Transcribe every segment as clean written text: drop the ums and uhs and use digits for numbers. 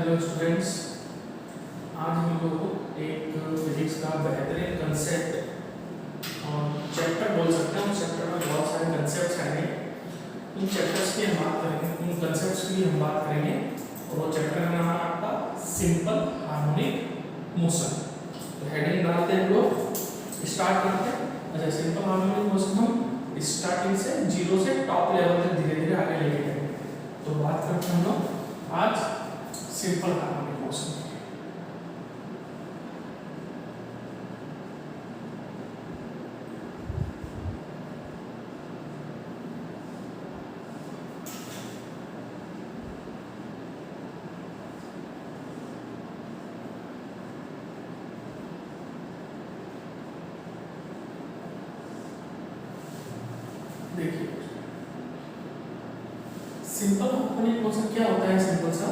Hello students, आज हम लोग एक फिजिक्स का बेहतरीन कंसेप्ट और चैप्टर बोल सकते हैं। उस चैप्टर में बहुत सारे कंसेप्ट्स आएंगे। उन चैप्टर्स की हम बात करेंगे, उन कंसेप्ट्स की हम बात करेंगे। और वो चैप्टर का नाम है आपका सिंपल हार्मोनिक मोशन। तो हेडिंग डालते हैं, हम लोग स्टार्ट करते हैं। अच्छा, सिंपल हार्मोनिक मोशन हम स्टार्टिंग से जीरो से टॉप लेवल तक धीरे धीरे आगे लेके जाएंगे। तो बात करते हैं हम लोग आज सिंपल हार्मोनिक मोशन। देखिए, सिंपल हार्मोनिक मोशन क्या होता है। सिंपल सा,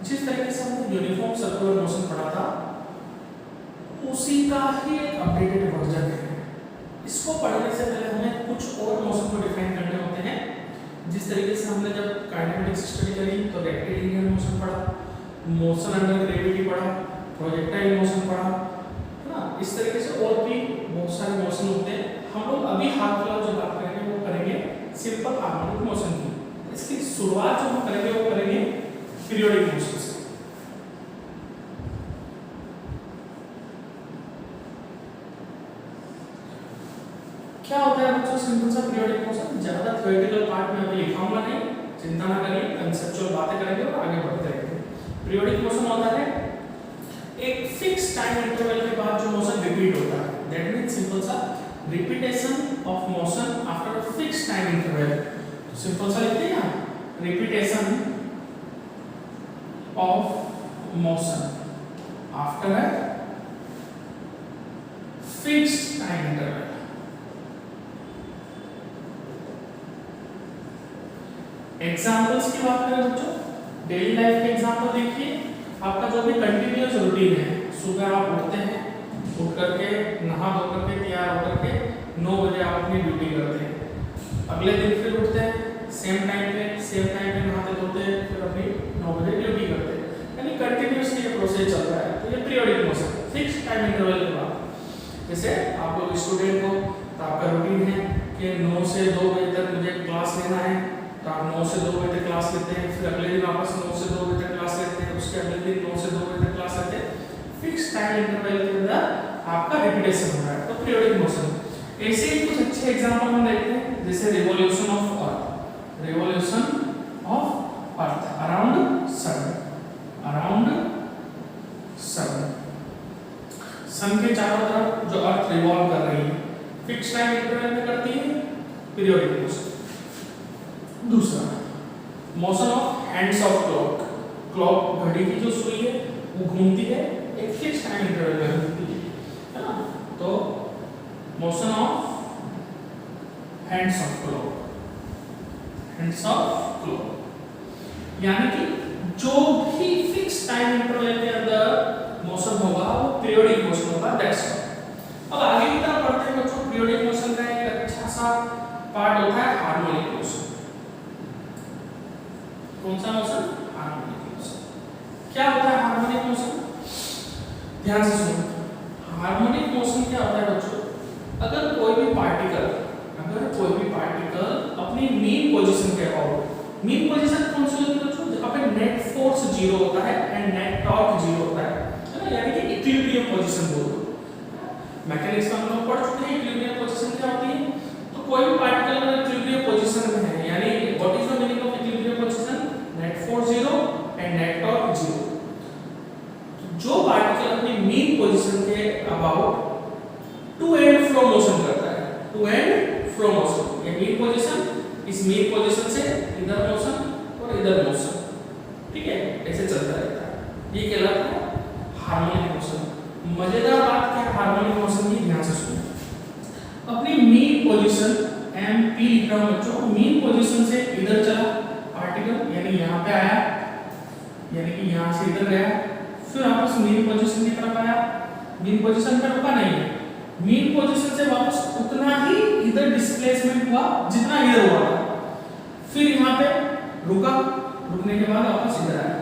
जिस तरीके से हमने यूनिफॉर्म सर्कुलर मोशन पढ़ा था, उसी का ही एक अपडेटेड वर्जन है। इसको पढ़ने से पहले हमें कुछ और मोशन को डिफाइन करने होते हैं। जिस तरीके से हमने जब काइनेमेटिक्स स्टडी करी तो रेक्टिलिनियर मोशन पढ़ा, मोशन अंडर ग्रेविटी पढ़ा, प्रोजेक्टाइल मोशन पढ़ा, है ना। इस तरीके से और भी बहुत सारे मोशन होते हैं। हम लोग अभी हाल फिलहाल जो बात करेंगे वो करेंगे सिंपल हार्मोनिक मोशन की। इसकी शुरुआत जो हम करेंगे वो करेंगे पीरियोडिक मोशन से। क्या होता है बच्चों सिंपल सा पीरियोडिक मोशन? ज्यादा थ्योरेटिकल पार्ट में अभी लिखाऊंगा नहीं, चिंता ना करिए, कंसेप्चुअल बातें करेंगे और आगे बढ़ते रहेंगे। पीरियोडिक मोशन होता है एक फिक्स टाइम इंटरवल के बाद जो मोशन रिपीट होता है। दैट मींस सिंपल सा repetition of motion after a fix time interval. Simple सा लिखते हैं ना, repetition of motion after a fixed time interval. Examples की बात करें बच्चों, डेली लाइफ के एग्जांपल देखिए। आपका जो भी कंटिन्यूअस रूटीन है, सुबह आप उठते हैं, उठ करके नहा धो करके तैयार होकर के 9 बजे आप अपनी ड्यूटी करते हैं। अगले दिन फिर उठते हैं सेम टाइम पे नहाते धोते हैं, फिर अपनी 9 बजे ड्यूटी करते हैं। यानी कंटिन्यूअसली ये प्रोसेस चल रहा है। तो ये periodic motion fix time interval के बाद। जैसे आप लोग स्टूडेंट हो तो आपका रूटीन है कि 9 से 2 बजे तक मुझे क्लास लेना है, तो आप 9 से 2 बजे तक क्लास लेते हैं। फिर अगले दिन वापस 9 से 2 बजे तक क्लास लेते हैं, उसके अगले दिन 9 से 2 बजे तक क्लास लेते हैं। फिक्स टाइम इंटरवल के अंदर आपका रिपीटेशन हो रहा है, तो पीरियोडिक मोशन। ऐसे ही कुछ अच्छे एग्जांपल हम देखते हैं, जैसे revolution of earth around sun. Sun के चारों तरफ जो अर्थ रिवॉल्व कर रही है, फिक्स टाइम इंटरवल में करती है, पीरियोडिक मोशन। दूसरा, motion of hands of clock घड़ी की जो सुई है वो घूमती है, एक फिक्स टाइम इंटरवल में घूमती है ना। तो motion of hands of clock यानी कि जो भी फिक्स टाइम इंटरवल के अंदर मोशन होगा वो पीरियोडिक मोशन होगा। That's all. अब आगे की तरफ बढ़ते हैं बच्चों। पीरियोडिक मोशन का एक अच्छा सा पार्ट होता है हार्मोनिक मोशन। कौन सा मोशन? Harmonic motion. क्या होता है हार्मोनिक मोशन? ध्यान से सुनो। हार्मोनिक मोशन क्या होता है बच्चों? अगर कोई भी पार्टिकल अपनी मीन पोजीशन के अबाउट, मीन पोजीशन कौन सी होती है बच्चों? जहां पे नेट फोर्स 0 होता है एंड नेट टॉर्क 0 होता है ना, यानी कि इक्विलिब्रियम पोजीशन बोलते। मैकेनिक्स में हम लोग पढ़ चुके हैं इक्विलिब्रियम पोजीशन क्या होती है। तो कोई भी पार्टिकल अगर इक्विलिब्रियम पोजीशन में है, यानी what is the meaning of equilibrium position? Net force 0 and net torque 0। जो पार्टिकल अपनी मीन पोजीशन के about to and fro motion करता है, टू एंड फ्रो मोशन, ये मीन पोजीशन, इस मीन पोजीशन से इधर मोशन और इधर मोशन, ठीक है, ऐसे चलता रहता है। ये कहलाता है हार्मोनिक मोशन। मजेदार बात क्या है हार्मोनिक मोशन की? ध्यान से सुनो। अपनी मीन पोजीशन MP लिख रहा हूं बच्चों, मीन पोजीशन से इधर चला पार्टिकल, यानी यहां पे आया, यानी कि यहां से इधर गया, फिर वापस मीन पोजीशन की तरफ आया। मीन पोजीशन पे रुका नहीं है, मीन पोजीशन से वापस उतना ही इधर डिस्प्लेसमेंट हुआ जितना इधर हुआ था। फिर यहाँ पे रुका, रुकने के बाद वापस इधर आया।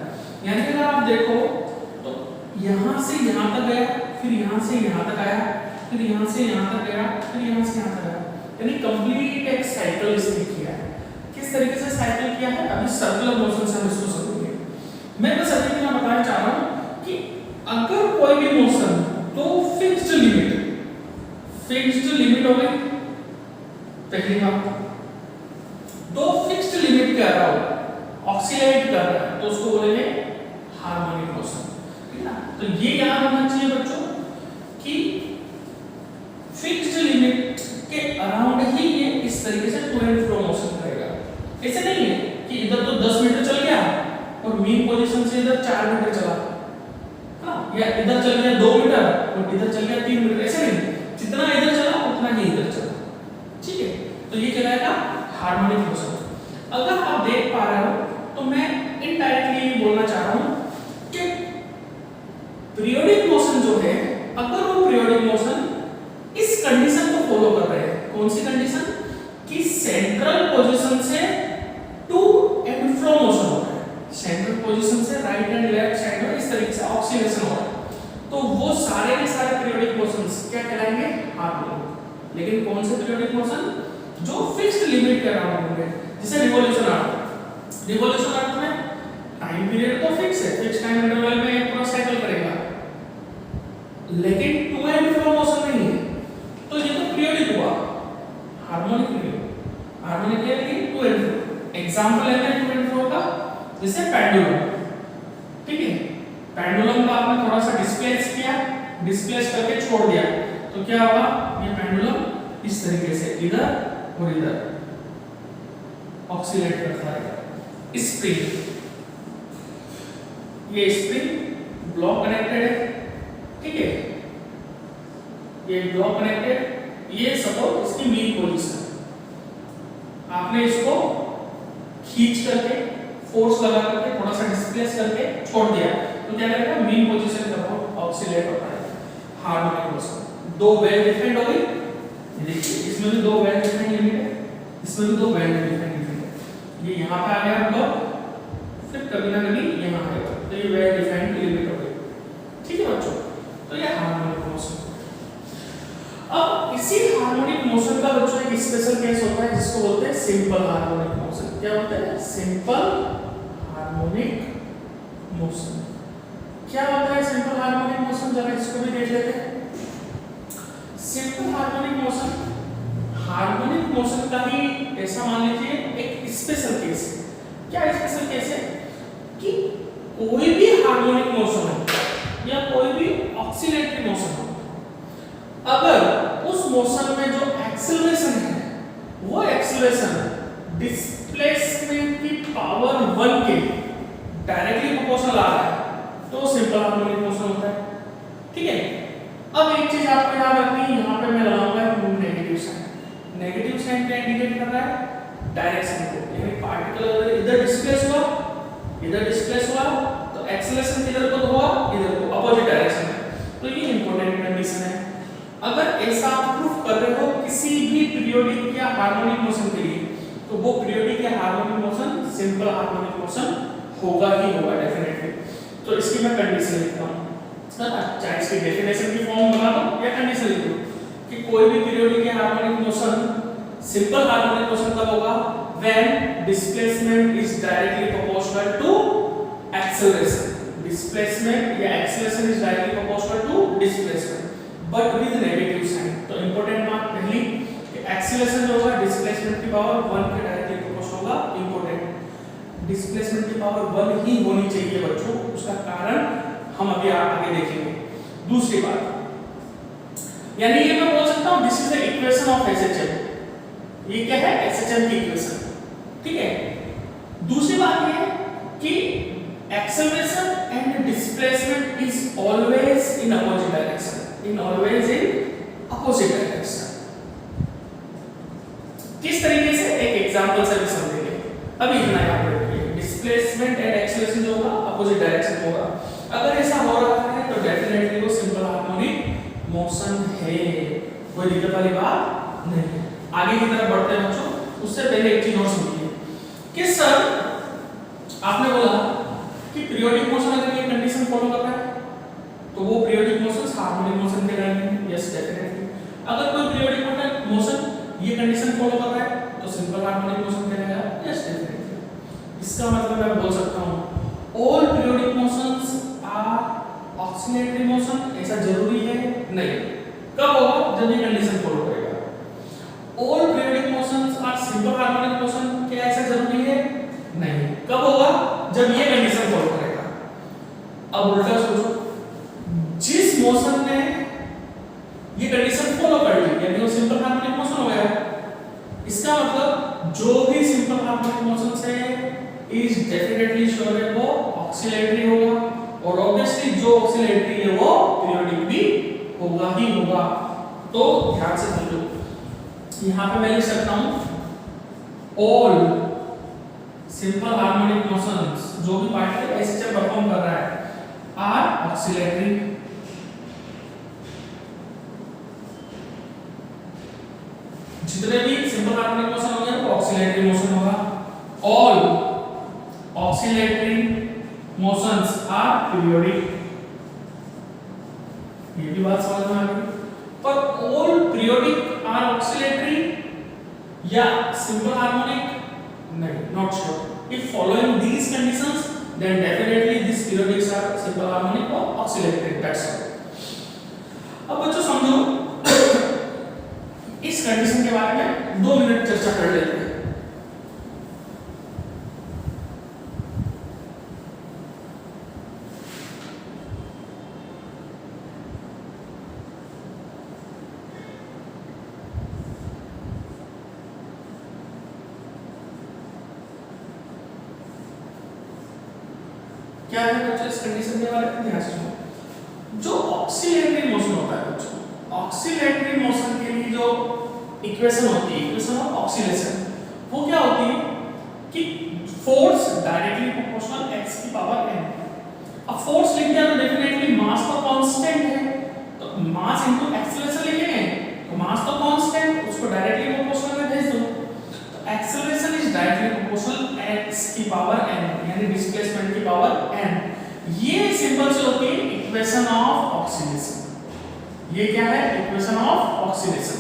यानी अगर आप देखो तो यहाँ से यहाँ तक गया, फिर यहाँ से यहाँ तक आया, फिर यहाँ से यहाँ तक गया, फिर यहाँ से यहाँ तक आया, यानी कंप्लीट एक साइकिल इसने किया है। किस तरीके से साइकिल किया है अभी सर्कुलर मोशन से हम इसको समझेंगे। मैं बस अभी क्या बताना चाह रहा हूँ कि अगर कोई भी मोशन तो फिक्स्ड लिमिट हो गई पहली बात, तो फिक्स्ड लिमिट कर रहा हो, ऑक्सिलेट कर रहा है, तो उसको बोलेंगे हार्मोनिक मोशन, ठीक है ना। तो ये याद रखना चाहिए बच्चों कि फिक्स्ड लिमिट के अराउंड ही ये इस तरीके से टू एंड फ्रो मोशन करेगा। ऐसे नहीं है कि इधर तो 10 मीटर चल गया और मीन पोजीशन से इधर 4 मीटर चला, हाँ, या इधर चल गया 2 मीटर और इधर चल गया 3 मीटर, ऐसे नहीं, जितना इधर चला उतना ही इधर चला, ठीक है। तो ये कहलाएगा हार्मोनिक मोशन। अगर आप देख पा रहे हो तो मैं इनडायरेक्टली ये बोलना चाह रहा हूं कि पीरियोडिक मोशन जो है, अगर वो पीरियोडिक मोशन इस कंडीशन को फॉलो कर रहे हैं, कौन सी कंडीशन, कि सेंट्रल पोजीशन से टू एंड फ्रो मोशन हो रहा है, सेंट्रल पोजीशन से राइट एंड लेफ्ट साइड में इस तरीके से ऑक्सीलेशन हो रहा है, तो वो सारे के सारे पीरियोडिक मोशंस क्या कहलाएंगे, हार्मोनिक। लेकिन कौन से पीरियोडिक मोशन, जो फिक्स्ड लिमिट के अराउंड होंगे, जैसे रिवॉल्यूशन आर्ट में टाइम पीरियड तो फिक्स है, फिक्स टाइम इंटरवल में पूरा साइकिल करेगा, लेकिन टू एंड फ्रो मोशन नहीं है, तो ये तो पीरियोडिक हुआ, हार्मोनिक नहीं हुआ। हार्मोनिक है कि टू एंड फ्रो। एग्जांपल है टू एंड फ्रो का, जैसे पेंडुलम, ठीक है, पेंडुलम को आपने थोड़ा सा डिस्प्लेस करके छोड़ दिया, तो क्या होगा, ये पेंडुलम इस तरीके से इधर और इधर ऑक्सीलेट करता रहेगा। स्प्रिंग, ये स्प्रिंग ब्लॉक कनेक्टेड है, ठीक है, ये ब्लॉक कनेक्टेड, ये सपोज इसकी मीन पोजीशन, आपने इसको खींच करके फोर्स लगा करके थोड़ा सा डिस्प्लेस करके छोड़ दिया, तो क्या करेगा, मीन पोजीशन का ऑक्सीलेट होता है, हार्मोनिक मोशन। दो वेल डिफाइंड हो गई, देखिए इसमें भी दो वेल डिफाइंड लिमिट है, इसमें भी दो वेल डिफाइंड लिमिट है, ये यहाँ पे आ गया ब्लॉक, फिर कभी ना कभी यहाँ आएगा, तो ये वेल डिफाइंड लिमिट हो गई, ठीक है बच्चों। तो ये हार्मोनिक मोशन। अब इसी हार्मोनिक मोशन का बच्चों एक स्पेशल केस होता है जिसको बोलते हैं सिंपल हार्मोनिक मोशन। क्या बोलते हैं, सिंपल हार्मोनिक मोशन। क्या होता है सिंपल हार्मोनिक मोशन, जरा इसको भी देख लेते हैं। सिंपल हार्मोनिक मोशन का ही ऐसा मान लीजिए एक स्पेशल केस है। क्या स्पेशल केस है कि कोई भी हार्मोनिक मोशन हो या कोई भी ऑक्सीलेटरी मोशन हो, अगर उस मोशन में जो एक्सेलरेशन है वो एक्सेलरेशन डिस्प्लेसमेंट की पावर 1 के डायरेक्टली प्रोपोर्शनल आ रहा है, तो सिंपल हार्मोनिक मोशन होता है, ठीक है। अब एक चीज आपको याद रखनी है, यहाँ पे मैं लगाऊंगा नेगेटिव साइन। नेगेटिव साइन क्या इंडिकेट कर रहा है, डायरेक्शन को, यानी पार्टिकल अगर इधर डिस्प्लेस हुआ तो एक्सेलरेशन किधर को होगा, इधर को, अपोजिट डायरेक्शन में। तो ये इंपॉर्टेंट कंडीशन है। अगर ऐसा प्रूफ कर रहे हो किसी भी पीरियोडिक या हार्मोनिक मोशन के लिए, तो वो पीरियोडिक या harmonic motion simple harmonic motion होगा ही होगा डेफिनेटली। तो इसकी मैं कंडीशन लिखता हूँ, चाहे इसकी डेफिनेशन की फॉर्म बना दो या कंडीशन लिख दो कि कोई भी पीरियोडिक या harmonic motion simple harmonic motion कब होगा, when displacement is directly proportional to acceleration. Displacement या acceleration is directly proportional to displacement, but with negative sign. तो important बात पहली कि acceleration जो होगा displacement की पावर 1 के directly proportional होगा। important displacement की पावर 1 ही होनी चाहिए बच्चों, उसका कारण हम अभी आगे देखेंगे। दूसरी बात, यानी ये मैं बोल सकता हूँ this is the equation of SHM। ये क्या है, SHM की इक्वेशन, ठीक है। दूसरी बात ये है कि acceleration and displacement is always in opposite direction, always in opposite direction। किस तरीके से, एक एग्जांपल से भी समझेंगे। अभी इतना याद रखिए, डिस्प्लेसमेंट एंड एक्सेलरेशन जो होगा अपोजिट डायरेक्शन में होगा। अगर ऐसा हो रहा है तो डेफिनेटली वो सिंपल हार्मोनिक मोशन है, कोई दिक्कत वाली बात नहीं है। आगे की तरफ बढ़ते हैं बच्चों, उससे पहले एक चीज और समझिए कि सर आपने बोला कि पीरियोडिक मोशन अगर ये कंडीशन फॉलो कर रहा है तो वो पीरियोडिक मोशन हार्मोनिक मोशन कहलाएंगे। Yes definitely. अगर कोई पीरियोडिक मोशन ये कंडीशन फॉलो कर रहा है तो सिंपल हार्मोनिक मोशन कहलाएगा। Yes definitely. इसका मतलब मैं बोल सकता हूं all periodic motions are oscillatory motion. ऐसा जरूरी है नहीं। कब होगा? जब ये कंडीशन फॉलो करेगा। All periodic motions are simple harmonic motion. क्या ऐसा जरूरी है? नहीं। कब होगा? जब ये कंडीशन फॉलो करेगा। अब उल्टा सोचो, जिस मोशन ने ये कंडीशन फॉलो कर ली यानी वो सिंपल हार्मोनिक मोशन हो गया। इसका मतलब जो भी सिंपल हार्मोनिक मोशन है इज डेफिनेटली श्योर है वो ऑक्सिलेटरी होगा और ऑब्वियसली जो ऑक्सिलेटरी है वो पीरियोडिक भी होगा ही होगा। तो ध्यान से समझो, यहां पे मैं लिख सकता हूं ऑल सिंपल हार्मोनिक मोशंस जो भी पार्टिकल ऐसे परफॉर्म कर रहा है आर ऑक्सिलेटरी। जितने भी सिंपल हार्मोनिक मोशन होंगे वो ऑक्सिलेटरी मोशन होगा। All oscillatory motions are periodic. ये भी बात समझ में आ गई। पर ऑल पीरियोडिक आर ऑक्सिलेटरी या सिंपल हार्मोनिक नहीं, not sure. If following these conditions then definitely these periodics are simple harmonic or oscillatory. That's all. अब बच्चों समझो इस कंडीशन के बारे में 2 मिनट चर्चा कर लेते हैं। क्या है बच्चों इस कंडीशन के बारे में ध्यान से सुनो। जो ऑक्सिलेटरी मोशन होता है बच्चों, ऑक्सिलेटरी मोशन के लिए जो इक्वेशन होती है, इक्वेशन ऑफ ऑक्सीलेशन, वो क्या होती है कि फोर्स डायरेक्टली प्रोपोर्शनल x की पावर n। अब फोर्स लिख दिया तो डेफिनेटली मास तो कांस्टेंट है, तो मास इनटू एक्सीलरेशन लिखेंगे तो मास तो कांस्टेंट, उसको डायरेक्टली प्रोपोर्शनल में भेज दो। तो acceleration is directly proportional x की पावर n यानी डिस्प्लेसमेंट की पावर n। ये सिंपल से होती है इक्वेशन ऑफ ऑक्सीलेशन। ये क्या है? Equation of oscillation.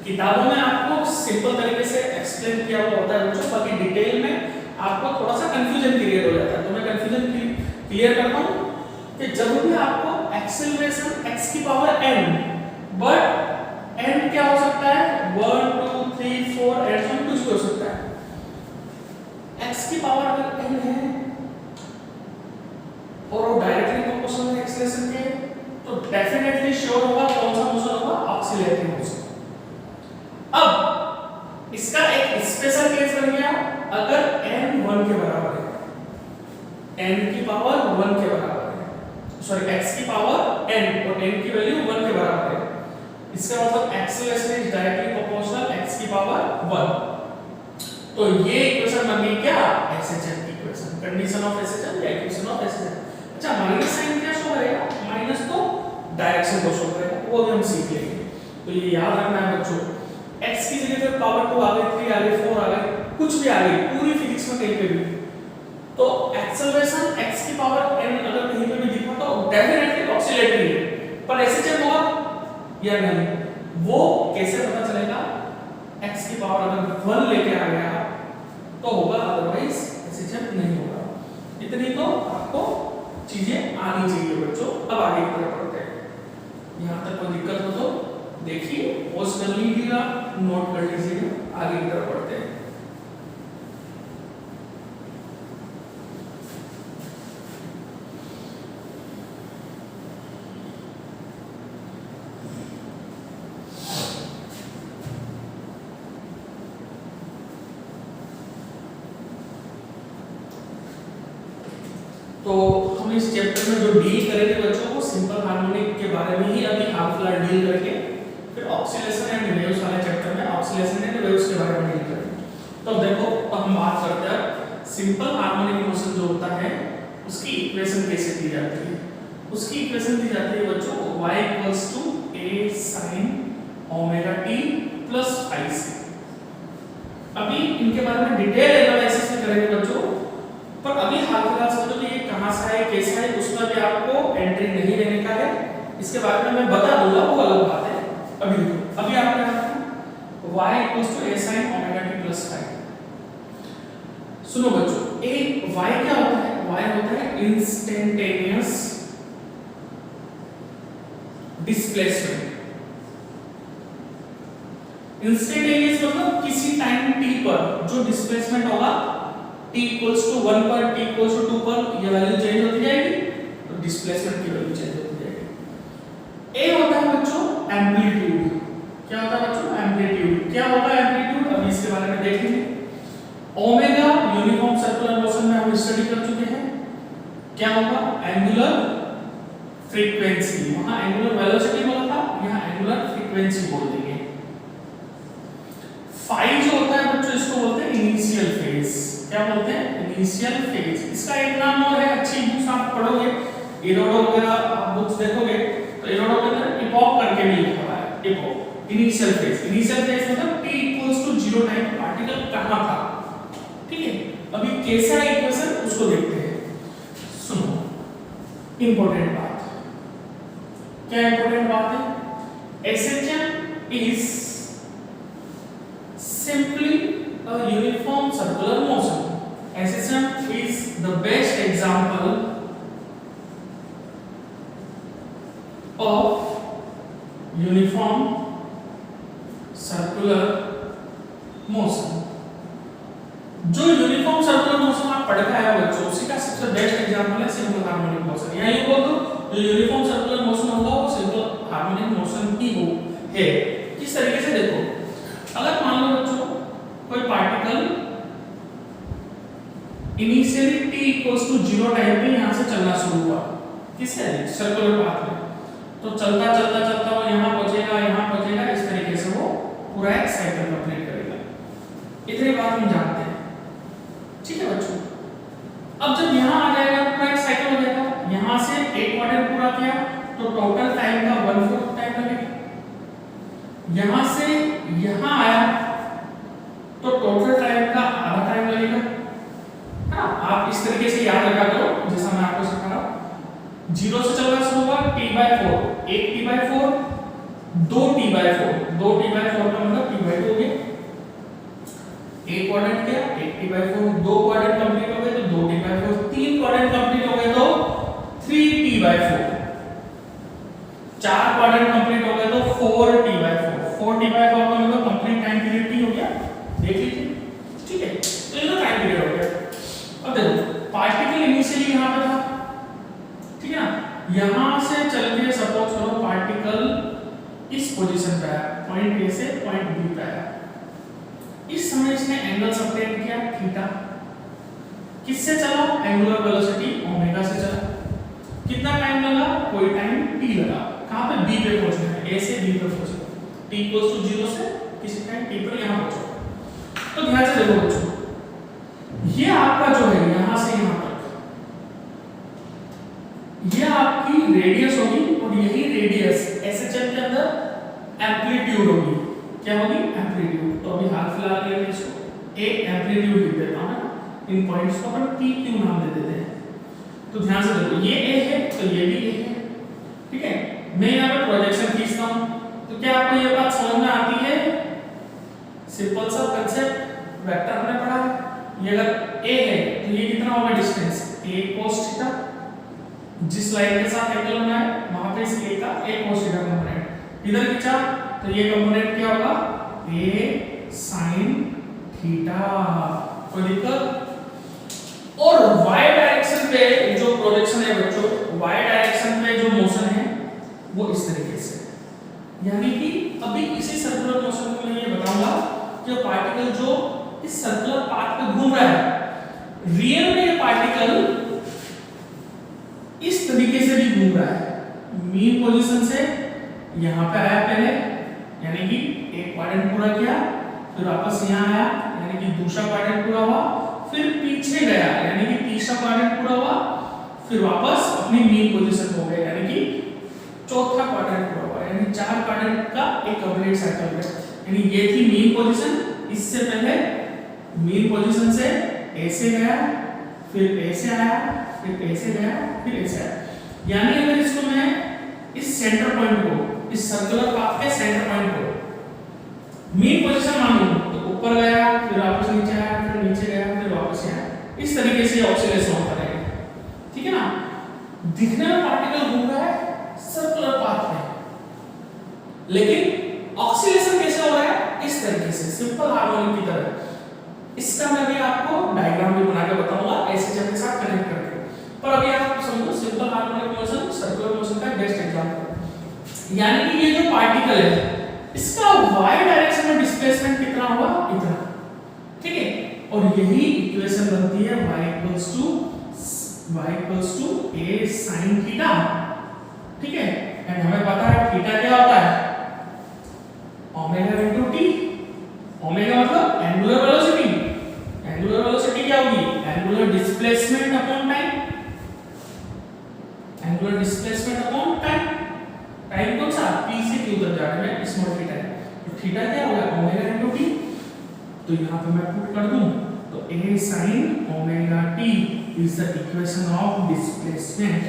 किताबों में आपको सिंपल तरीके से एक्सप्लेन किया हुआ होता है बच्चों, बाकी डिटेल में आपको थोड़ा सा कंफ्यूजन क्रिएट हो जाता है। तो मैं कंफ्यूजन क्लियर करता हूं कि जब भी आपको एक्सीलरेशन x की पावर n, बट n क्या हो सकता है? 1 2 3 4 ऐसा कुछ भी हो सकता है। x की पावर अगर n है और वो डायरेक्टली प्रोपोर्शनल एक्सीलरेशन के, तो डेफिनेटली श्योर होगा कौन सा मोशन होगा? Oscillatory motion. अब इसका एक स्पेशल केस बन गया, अगर n 1 के बराबर है, n की पावर 1 के बराबर है, सॉरी x की पावर n और n की वैल्यू 1 के बराबर है, इसका मतलब acceleration is directly proportional x की पावर 1। तो ये इक्वेशन बन गई क्या? SHM की इक्वेशन, कंडीशन ऑफ SHM या इक्वेशन ऑफ SHM। अच्छा, माइनस साइन क्या शो करेगा? माइनस तो डायरेक्शन को शो करेगा, वो भी हम सीख लेंगे। तो ये याद रखना है बच्चों, x की जगह पे पावर 2 आ गई, 3 आ गई, 4 आ गई, कुछ भी आ गई, पूरी फिजिक्स में कहीं पे भी, तो एक्सेलरेशन x की पावर n अगर कहीं पे भी दिखा तो डेफिनेटली ऑक्सिलेटरी है। पर SHM होगा या नहीं, वो कैसे पता चलेगा? x की पावर अगर 1 लेके आ गया तो होगा, अदरवाइज SHM नहीं होगा। इतनी तो आपको चीजें आनी चाहिए बच्चों। अब आगे की तरफ बढ़ते हैं। यहाँ तक कोई दिक्कत हो तो देखिए, पॉज कर लीजिएगा, नोट कर लीजिएगा, आगे की तरफ बढ़ते हैं। तो हम इस चैप्टर में जो डील करेंगे बच्चों, को सिंपल हार्मोनिक के बारे में ही अभी हाफ फिलहाल डील करके फिर ऑक्सीलेशन एंड वेव्स वाले चैप्टर में ऑक्सीलेशन एंड वेव्स के बारे में डील करेंगे। तो देखो, तो हम बात करते हैं सिंपल हार्मोनिक मोशन जो होता है उसकी इक्वेशन कैसे दी जाती है। उसकी इक्वेशन दी जाती है बच्चों y = a sin omega t plus phi से। अभी इनके बारे में डिटेल एनालिसिस करेंगे बच्चों, पर अभी हाल फिलहाल समझो कि ये कहां से है कैसे है, उसमें भी आपको एंट्री नहीं लेने का है। इसके बारे में मैं बता दूंगा, वो अलग बात है। अभी देखो, अभी आप क्या करते हैं, y equals to a sin omega t plus five. सुनो बच्चों, a y क्या होता है, y होता है इंस्टेंटेनियस डिस्प्लेसमेंट। इंस्टेंटेनियस मतलब किसी टाइम t पर जो डिस्प्लेसमेंट होगा, t इक्वल्स टू 1 पर, t इक्वल्स टू 2 पर ये वैल्यू चेंज होती जाएगी, तो डिस्प्लेसमेंट की वैल्यू चेंज होती जाएगी। a होता है बच्चों एम्पलीट्यूड। क्या होता है बच्चों, एम्पलीट्यूड। क्या होता है एम्पलीट्यूड, अभी इसके बारे में देखेंगे। ओमेगा यूनिफॉर्म सर्कुलर मोशन में हम स्टडी कर चुके हैं। क्या होगा, एंगुलर फ्रीक्वेंसी, वहां एंगुलर वेलोसिटी बोला था, यहां एंगुलर फ्रीक्वेंसी बोल देंगे। फाई जो होता है बच्चों, इसको बोलते हैं इनिशियल फेज। क्या बोलते हैं, इनिशियल फेज। इसका एक नाम और है, अच्छी बुक्स आप पढ़ोगे, इरोडो वगैरह आप बुक्स देखोगे तो इरोडो के अंदर इपॉक करके भी लिखा हुआ है, epoch. Initial phase, initial phase मतलब t equals to 0 time particle कहां था, ठीक है। अभी कैसा है इक्वेशन, उसको देखते हैं। सुनो, इंपॉर्टेंट बात, क्या इंपॉर्टेंट बात है, SHM is simply a uniform circular motion. SHM is the best example of uniform circular motion. जो यूनिफॉर्म सर्कुलर मोशन आप पढ़ के आए बच्चों, उसी का सबसे बेस्ट एग्जांपल है सिंपल हार्मोनिक मोशन। या यूं बोल दो, जो यूनिफॉर्म सर्कुलर मोशन होगा वो सिंपल हार्मोनिक मोशन ही हो है। किस तरीके से, देखो, अगर मान लो बच्चों कोई particle initially t equals to 0 time पे यहां से चलना शुरू हुआ, किससे, सर्कुलर पाथ में, तो चलता चलता चलता वो यहां पहुंचेगा, इस तरीके से वो पूरा एक साइकिल कंप्लीट करेगा। इतनी बात हम जानते हैं, ठीक है बच्चों। अब जब यहां आ जाएगा पूरा एक साइकिल हो जाएगा, यहां से एक क्वाड्रेंट पूरा किया तो टोटल टाइम का 1/4 टाइम लगेगा। यहां से यहां आया तो टोटल टाइम का आधा टाइम लगेगा, है ना। आप इस तरीके से याद रखा करो, जैसा मैं आपको सिखा रहा हूं। 0 से चलना शुरू हुआ, t/4, एक t/4, 2 t/4, 2 t/4 का मतलब t/2 हो गया। एक क्वाड्रेंट किया, एक t/4, 2 क्वाड्रेंट कंप्लीट हो गए तो 2 t/4, 3 क्वाड्रेंट कंप्लीट हो गए तो 3 t/4, 4 क्वाड्रेंट कंप्लीट हो गए तो 4 t/4, 4 t/4 का मतलब कंप्लीट टाइम पीरियड t हो गया, देख लीजिए, ठीक है। तो ये टाइम पीरियड हो गया। अब देखो, पार्टिकल इनिशियली यहां पे था, ठीक है ना। यहां से चल के सपोज करो पार्टिकल इस पोजीशन पे आया, पॉइंट ए से पॉइंट बी पे आया। इस समय इसने एंगल सबटेंड किया थीटा। किससे चला, एंगुलर वेलोसिटी ओमेगा से चला। कितना टाइम लगा, कोई टाइम t लगा। कहां पे, b पे पहुंचना है, a से b पे पहुंचना, t इक्वल्स टू 0 से किसी टाइम t पर यहां पहुंचो। तो ध्यान से देखो बच्चों, ये आपका जो है यहां से यहां तक, ये आपकी रेडियस होगी और यही रेडियस SHM के अंदर एम्पलीट्यूड होगी। क्या होगी, एम्पलीट्यूड। तो अभी हाल फिलहाल के लिए इसको एक एम्पलीट्यूड लिख देता हूं मैं, इन पॉइंट्स को अपन PQ नाम दे देते हैं। तो ध्यान से देखो, ये A है तो ये भी A है, ठीक है। मैं यहां पे प्रोजेक्शन खींचता हूं, तो क्या आपको ये बात समझ में आती है, सिंपल सा कंसेप्ट, वेक्टर हमने पढ़ा है। ये अगर a है तो ये कितना होगा डिस्टेंस, a cos थीटा, जिस लाइन के साथ एंगल बना है वहां पे इस a का a cos थीटा कंपोनेंट इधर खींचा तो ये कंपोनेंट क्या होगा, a sin थीटा। कोई दिक्कत। और y डायरेक्शन पे जो प्रोजेक्शन है बच्चों, y डायरेक्शन पे जो मोशन है वो इस तरीके से, यानी कि अभी इसी सर्कुलर मोशन को मैं ये बताऊंगा कि पार्टिकल जो इस सर्कुलर पाथ पे घूम रहा है, रियल में ये पार्टिकल इस तरीके से भी घूम रहा है। मीन पोजीशन से यहां पे आया पहले, यानी कि एक क्वाड्रेंट पूरा किया, फिर वापस यहां आया, यानी कि दूसरा क्वाड्रेंट पूरा हुआ, फिर पीछे गया, यानी कि तीसरा क्वाड्रेंट पूरा हुआ, फिर वापस अपनी मीन पोजीशन हो गया, यानी कि चौथा क्वाड्रेंट पूरा हुआ, यानी 4 क्वाड्रेंट का एक कंप्लीट साइकिल है। यानी ये थी मीन पोजीशन, इससे पहले मीन पोजीशन से ए से गया, फिर ए से आया, फिर ए से गया, फिर ए से आया। यानी अगर इसको मैं इस सेंटर पॉइंट को, इस सर्कुलर पाथ के सेंटर पॉइंट को मीन पोजीशन मानूं तो ऊपर गया, फिर वापस नीचे आया, फिर नीचे गया, फिर वापस आया। इस तरीके से ऑक्सीलेशन होता रहेगा, ठीक है ना। दिखने में पार्टिकल घूम रहा है सर्कुलर पाथ में, लेकिन ऑक्सीलेशन कैसे हो रहा है? इस तरीके से, सिंपल हार्मोनिक की तरह। इसका मैं भी आपको डायग्राम भी बना के बताऊंगा एसएचएम के साथ कनेक्ट करके। पर अभी आप समझो simple harmonic motion circular motion का बेस्ट एग्जांपल। यानी कि ये जो पार्टिकल है इसका y डायरेक्शन में डिस्प्लेसमेंट कितना हुआ? इतना, ठीक है। और यही इक्वेशन बनती है y equals to a sin theta, ठीक है। एंड हमें पता है थीटा क्या होता है? Omega into t। ओमेगा मतलब एंगुलर वेलोसिटी। एंगुलर वेलोसिटी क्या होगी? Angular displacement upon time. Angular displacement upon time. Time कौन सा? p से q तक जाने में स्मॉल थीटा है। तो थीटा क्या होगा? Omega into t। तो यहां पे मैं पुट कर दूं तो a sin omega t is the equation of displacement।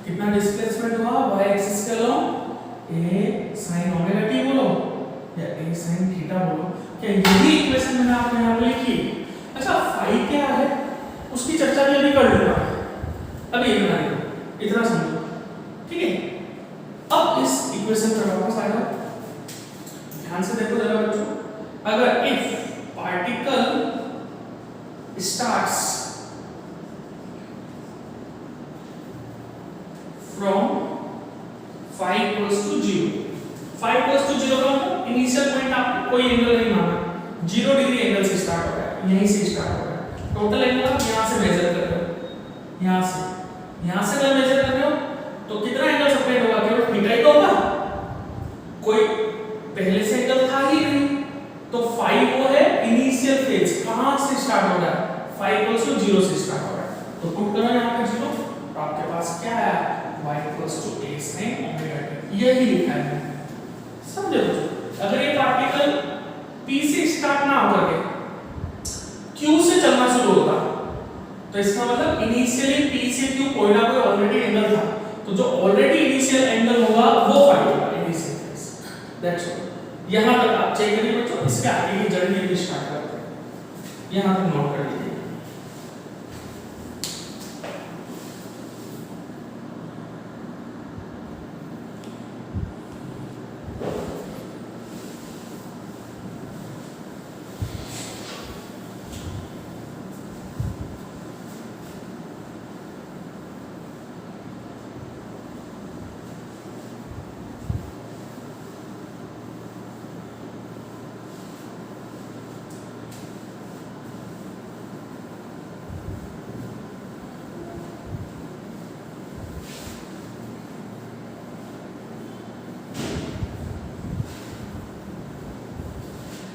कितना डिस्प्लेसमेंट हुआ y एक्सिस के along? a sin omega t बोलो या a sin थीटा बोलो। क्या यही इक्वेशन मैंने आपको यहां पे लिखी? अच्छा, फाई क्या है उसकी चर्चा भी अभी कर लूंगा, अभी इतना समझो, ठीक है। अब इस इक्वेशन पर वापस आ जाओ, ध्यान से देखो जरा बच्चों। अगर if particle starts from phi equals to 0, phi equals to 0 का मतलब इनिशियल पॉइंट आपको कोई एंगल नहीं माना, 0 डिग्री एंगल से स्टार्ट हो रहा है, यहीं से स्टार्ट हो रहा है। टोटल एंगल आप यहां से मेजर कर रहे हो, यहां से अगर मेजर कर रहे हो तो कितना एंगल सेपरेट होगा? केवल थीटा ही तो होगा, कोई पहले से एंगल था ही नहीं। तो फाई वो है इनिशियल फेज, कहां से स्टार्ट हो रहा है? फाई इक्वल्स टू 0 से स्टार्ट हो रहा है। तो पुट करो यहां पे 0, तो आपके पास क्या है? y equals to a sin omega t। यही लिखा है, समझे बच्चों। अगर ये पार्टिकल p से स्टार्ट ना होकर के q से चलना शुरू होता तो इसका मतलब इनिशियली p से q कोई ना कोई ऑलरेडी एंगल था, तो जो ऑलरेडी इनिशियल एंगल होगा वो फाई होगा इनिशियल फेज। That's all. यहां तक आप चेक करिए बच्चों, इसके आगे की जर्नी भी स्टार्ट करते हैं। यहां तक नोट कर लीजिए।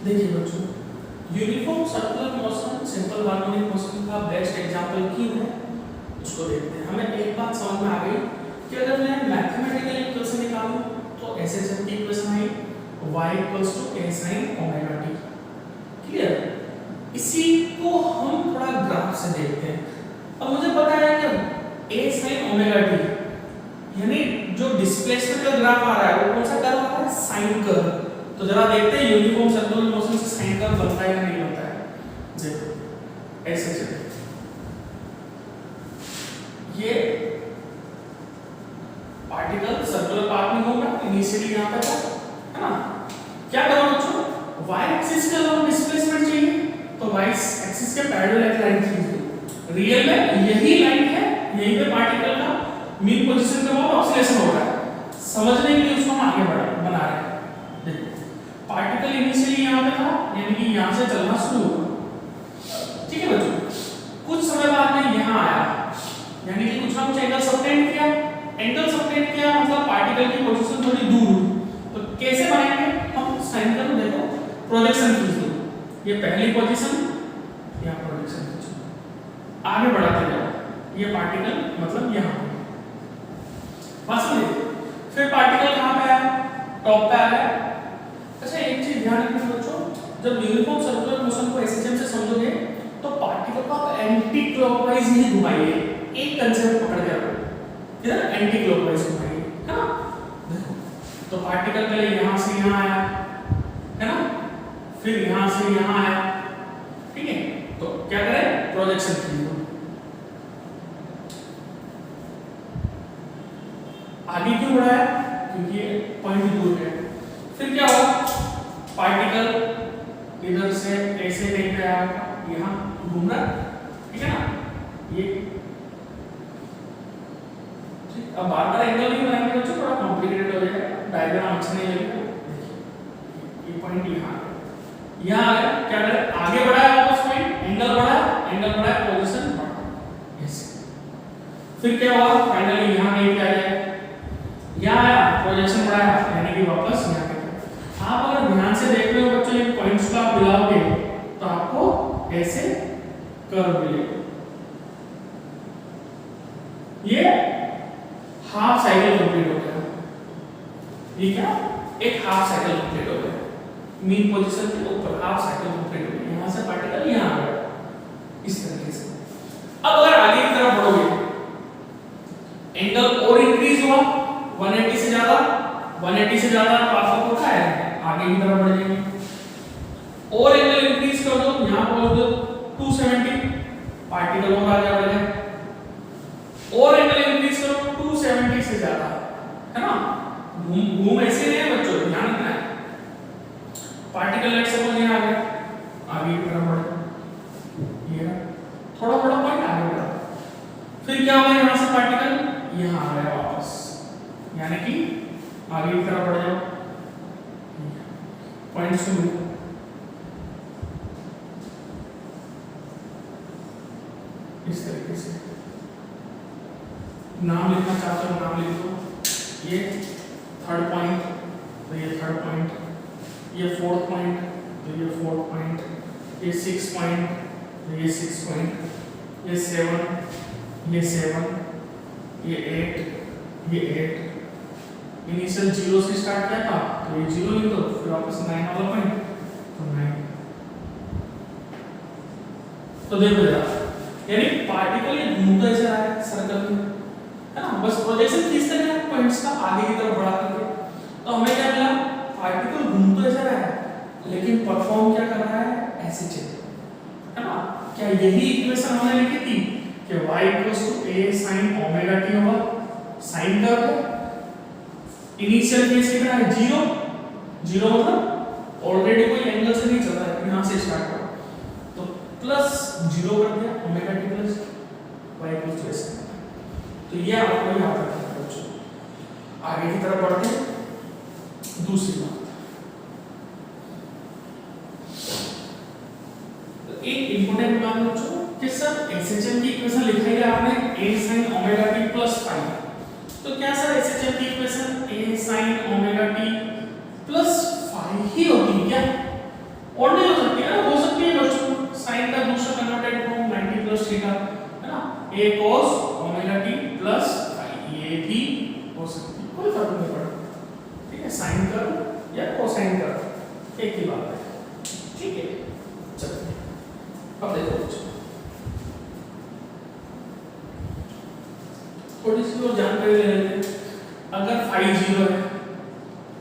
देखिए बच्चों, uniform circular motion simple harmonic motion का बेस्ट एग्जांपल क्यों है उसको देखते हैं। हमें एक बात समझ में आ गई कि अगर मैं मैथमेटिकल इक्वेशन निकालूं तो एसएचएम की इक्वेशन आई y equals to a sin omega t। Clear? इसी को हम थोड़ा ग्राफ से देखते हैं। अब मुझे पता है कि a sin ओमेगा t यानी जो डिस्प्लेसमेंट का ग्राफ आ रहा है वो कौन सा कर्व आ रहा है? Sine curve. तो जरा देखते हैं यूनिफॉर्म सर्कुलर मोशन से साइन कर्व बनता है या नहीं बनता है। देखो ऐसे चले, ये पार्टिकल सर्कुलर पाथ में घूम रहा है, इनिशियली यहां पे था, है ना। क्या करो बच्चों, y एक्सिस के अलोंग डिस्प्लेसमेंट चाहिए तो y एक्सिस के पैरेलल एक लाइन खींच। रियल में यही लाइन है, यहीं पे पार्टिकल का मीन पोजीशन के बाद ऑक्सीलेशन हो रहा है। समझने के लिए उसको हम आगे बना रहे हैं। देखो पार्टिकल इनिशियली यहां पे था, यानी कि यहां से चलना शुरू हुआ, ठीक है बच्चों। कुछ समय बाद में यहां आया, यानी कि कुछ ना कुछ एंगल सबटेंड किया। एंगल सबटेंड किया मतलब पार्टिकल की पोजीशन थोड़ी दूर हुई। तो कैसे बनाएंगे हम? साइन कर्व देखो, प्रोजेक्शन खींच दो, ये पहली पोजीशन, यहां प्रोजेक्शन खींचो, आगे बढ़ाते जाओ, ये पार्टिकल मतलब यहां बस में। फिर पार्टिकल कहां पे आया? टॉप पे आया। अच्छा एक चीज ध्यान रखना बच्चों, जब यूनिफॉर्म सर्कुलर मोशन को एसएचएम से समझोगे तो पार्टिकल को आप एंटी क्लॉकवाइज ही घुमाइए, एक कंसेप्ट पकड़ के रखो, इधर एंटी क्लॉकवाइज घुमाइए, है ना। देखो तो पार्टिकल पहले यहां से यहां आया, है ना, फिर यहां से यहां आया, ठीक है। तो क्या करें, प्रोजेक्शन कीजिए, आगे क्यों बढ़ाया, क्योंकि ये पॉइंट दूर है। फिर क्या हुआ, पार्टिकल इधर से ऐसे नहीं गया, यहाँ घूम रहा, ठीक है ना, ये ठीक। अब बार बार एंगल नहीं बनाएंगे बच्चों, थोड़ा कॉम्प्लिकेटेड हो जाएगा, डायग्राम अच्छा नहीं लगेगा। ये पॉइंट यहाँ आ गया, क्या करें, आगे बढ़ाया वापस पॉइंट, एंगल बढ़ाया, पोजीशन बढ़ा, ऐसे। फिर क्या हुआ, फाइनली यहाँ नहीं क्या जाएगा, यहाँ आया, प्रोजेक्शन बढ़ाया, यानी कि वापस यहाँ पे। आप अगर ध्यान से देख रहे हो बच्चों, ये पॉइंट्स को आप मिलाओगे तो आपको ऐसे कर्व मिलेगा। ये हाफ साइकिल कंप्लीट हो गया, ये क्या, एक हाफ साइकिल कंप्लीट हो गया, मीन पोजीशन के ऊपर हाफ साइकिल कंप्लीट हो गया, यहां से पार्टिकल यहां आ गया, इस तरीके से। अब अगर आगे की तरफ बढ़ोगे, एंगल और इंक्रीज हुआ 180 से ज्यादा, 180 से ज्यादा तो आपको पता है आगे की तरफ बढ़ जाएंगे, और एंगल इंक्रीज कर दो, यहां पहुंच दो 270, पार्टिकल और आगे बढ़ गए, और एंगल इंक्रीज करो 270 से ज्यादा, है ना। घूम ऐसे नहीं है बच्चों, ध्यान रखना है। पार्टिकल लेट सपोज यहां आ गया, आगे की तरफ बढ़, ये थोड़ा थोड़ा पॉइंट आगे बढ़ा, फिर क्या हुआ, यहां से पार्टिकल यहां आ गया वापस, यानी कि आगे की तरफ बढ़ जाओ, पॉइंट्स को मिलो, इस तरीके से। नाम लिखना चाहते हो नाम लिख दो, ये थर्ड पॉइंट, तो ये थर्ड पॉइंट, ये फोर्थ पॉइंट, तो ये फोर्थ पॉइंट, ये सिक्स पॉइंट, तो ये सिक्स पॉइंट, ये सेवन, ये सेवन, ये एट, ये एट। इनिशियल 0 से स्टार्ट किया था, तो ये 0 लिख दो, फिर वापस 9 वाला पॉइंट, तो 9। तो देखो जरा, यानी पार्टिकल ये घूमता ऐसे आ रहा है सर्कल में, है ना, बस प्रोजेक्शन खींचते हैं पॉइंट्स का आगे की तरफ बढ़ा करके। तो हमें क्या मिला, पार्टिकल घूम तो ऐसा रहा है, लेकिन परफॉर्म क्या कर रहा है, ऐसे चल, है ना। क्या यही इक्वेशन हमने लिखी थी कि y a sin omega t होगा, साइन कर्व है, इनिशियल केस कितना है 0, 0 मतलब ऑलरेडी कोई एंगल से नहीं चल रहा है, यहां से स्टार्ट करो, तो प्लस 0 कर दिया, omega t plus y equal to ऐसे। तो ये आपको याद रखना है बच्चों। आगे की तरफ बढ़ते हैं, दूसरी बात, तो एक इंपॉर्टेंट बात बच्चों कि सर एसएचएम की इक्वेशन लिखा है आपने a sin omega t plus phi, तो क्या सर एसएचएम की equation a sin omega t plus phi ही होती है क्या, और नहीं हो सकती है, हो सकती है बच्चों, साइन का दूसरा कन्वर्टेड फॉर्म 90 प्लस थीटा, है ना, a cos omega t plus phi, ये भी हो सकती है, कोई फर्क नहीं पड़ता, ठीक है, साइन कर्व या कोसाइन कर्व एक ही बात है, ठीक है। चलिए अब देखो बच्चों, थोड़ी सी और जानकारी ले लेते हैं। अगर फाई 0 है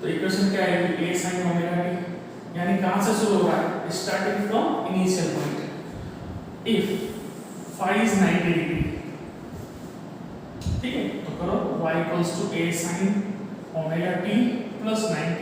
तो इक्वेशन क्या आएगी, a sin ओमेगा t, यानी कहां से शुरू हो रहा है, starting from initial point, if phi is 90 degree, ठीक है, तो करो y a sin omega t plus 90